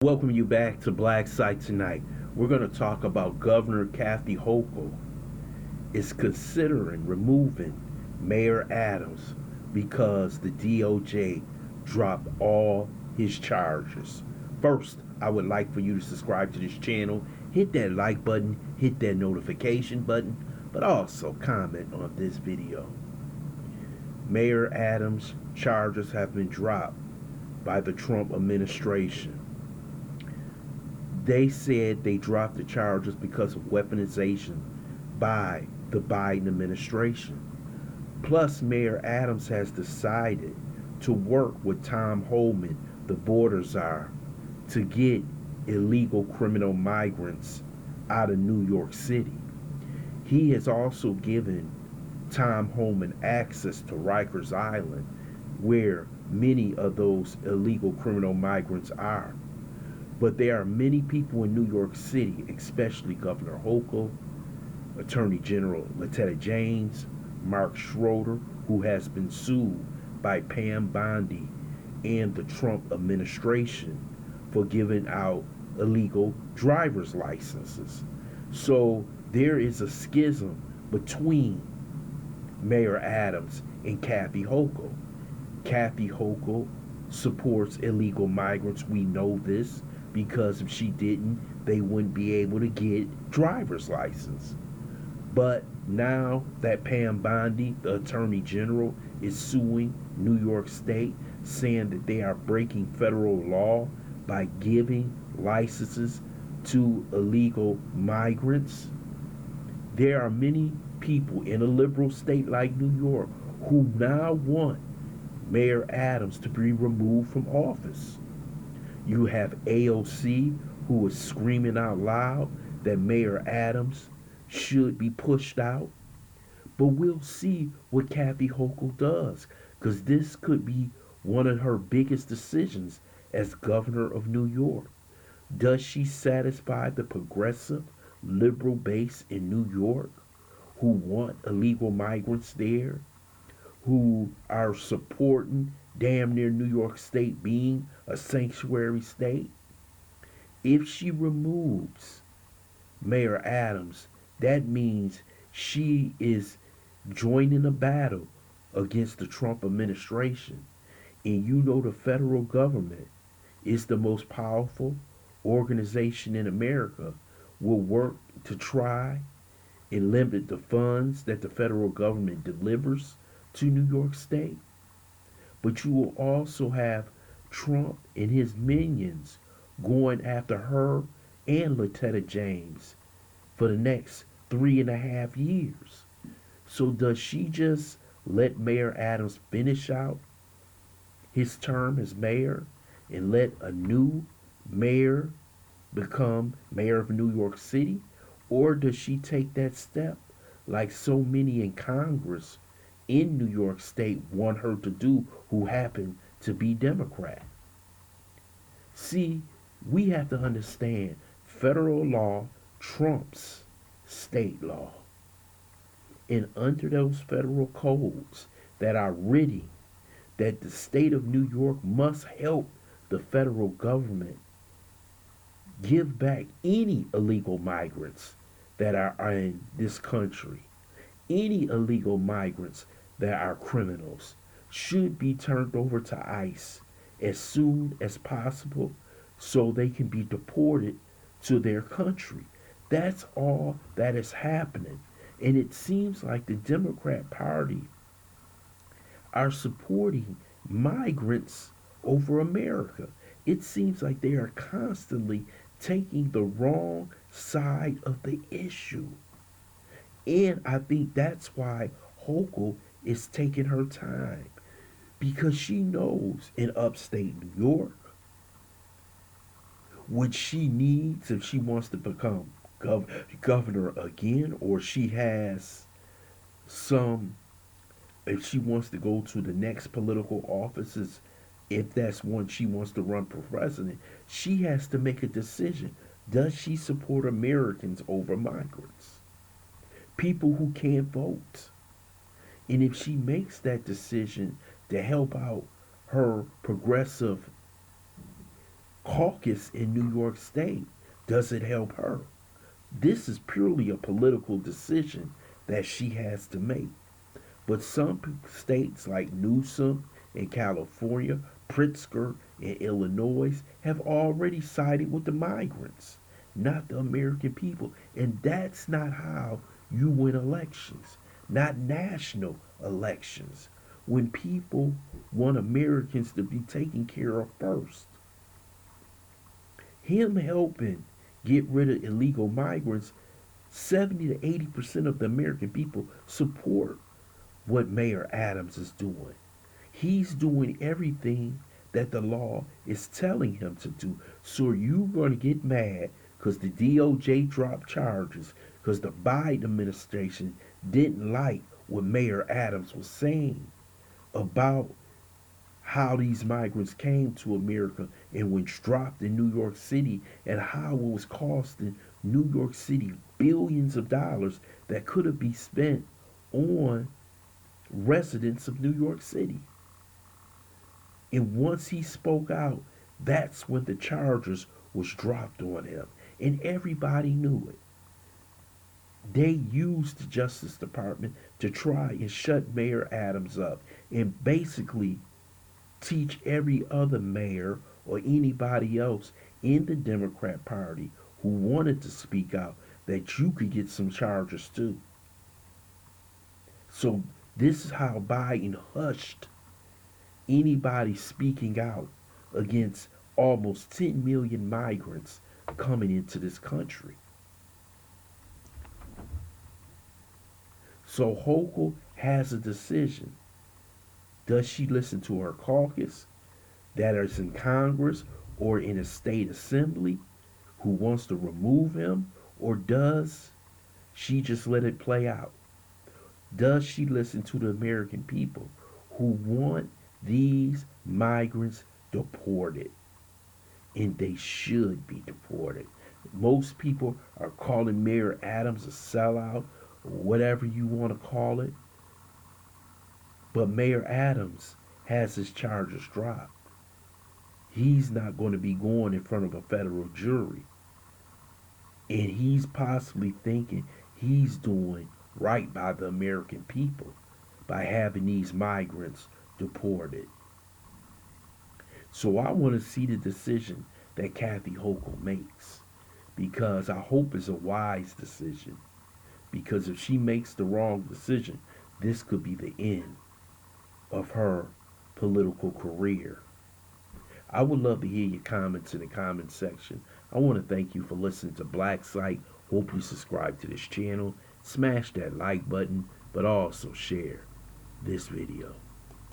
Welcome you back to BLACKSITE tonight. We're going to talk about Governor Kathy Hochul is considering removing Mayor Adams because the DOJ dropped all his charges. First, I would like for you to subscribe to this channel, hit that like button, hit that notification button, but also comment on this video. Mayor Adams' charges have been dropped by the Trump administration. They said they dropped the charges because of weaponization by the Biden administration. Plus, Mayor Adams has decided to work with Tom Homan, the border czar, to get illegal criminal migrants out of New York City. He has also given Tom Homan access to Rikers Island, where many of those illegal criminal migrants are. But there are many people in New York City, especially Governor Hochul, Attorney General Lieutenant James, Mark Schroeder, who has been sued by Pam Bondi and the Trump administration for giving out illegal driver's licenses. So there is a schism between Mayor Adams and Kathy Hochul. Kathy Hochul supports illegal migrants. We know this because if she didn't, they wouldn't be able to get driver's license. But now that Pam Bondi, the Attorney General, is suing New York State, saying that they are breaking federal law by giving licenses to illegal migrants, there are many people in a liberal state like New York who now want Mayor Adams to be removed from office. You have AOC, who is screaming out loud that Mayor Adams should be pushed out. But we'll see what Kathy Hochul does, because this could be one of her biggest decisions as governor of New York. Does she satisfy the progressive liberal base in New York who want illegal migrants there, who are supporting damn near New York State being a sanctuary state? If she removes Mayor Adams, that means she is joining a battle against the Trump administration. And you know the federal government is the most powerful organization in America, will work to try and limit the funds that the federal government delivers to New York State. But you will also have Trump and his minions going after her and Lieutenant James for the next 3.5 years. So does she just let Mayor Adams finish out his term as mayor and let a new mayor become mayor of New York City? Or does she take that step like so many in Congress in New York State want her to do, who happen to be Democrat? See, we have to understand federal law trumps state law. And under those federal codes that are written, that the state of New York must help the federal government give back any illegal migrants that are in this country. Any illegal migrants that are criminals should be turned over to ICE as soon as possible so they can be deported to their country. That's all that is happening. And it seems like the Democrat Party are supporting migrants over America. It seems like they are constantly taking the wrong side of the issue. And I think that's why Hochul is taking her time, because she knows in upstate New York what she needs if she wants to become governor again, or she has some, if she wants to go to the next political offices, if that's one she wants to run for president, she has to make a decision. Does she support Americans over migrants? People who can't vote. And if she makes that decision to help out her progressive caucus in New York State? Does it help her? This is purely a political decision that she has to make. But some states like Newsom in California, Pritzker in Illinois have already sided with the migrants, not the American people. And that's not how you win elections, not national elections. When people want Americans to be taken care of first. Him helping get rid of illegal migrants, 70 to 80% of the American people support what Mayor Adams is doing. He's doing everything that the law is telling him to do. So are you going to get mad because the DOJ dropped charges because the Biden administration didn't like what Mayor Adams was saying about how these migrants came to America and was dropped in New York City and how it was costing New York City billions of dollars that could have been spent on residents of New York City. And once he spoke out, that's when the charges was dropped on him. And everybody knew it. They used the Justice Department to try and shut Mayor Adams up and basically teach every other mayor or anybody else in the Democrat Party who wanted to speak out that you could get some charges too. So this is how Biden hushed anybody speaking out against almost 10 million migrants coming into this country. So Hochul has a decision. Does she listen to her caucus that is in Congress or in a state assembly who wants to remove him? Or does she just let it play out? Does she listen to the American people who want these migrants deported? And they should be deported. Most people are calling Mayor Adams a sellout, or whatever you want to call it. But Mayor Adams has his charges dropped. He's not going to be going in front of a federal jury. And he's possibly thinking he's doing right by the American people by having these migrants deported. So I want to see the decision that Kathy Hochul makes, because I hope it's a wise decision. Because if she makes the wrong decision, this could be the end of her political career. I would love to hear your comments in the comment section. I want to thank you for listening to BLACKSITE. Hope you subscribe to this channel. Smash that like button, but also share this video.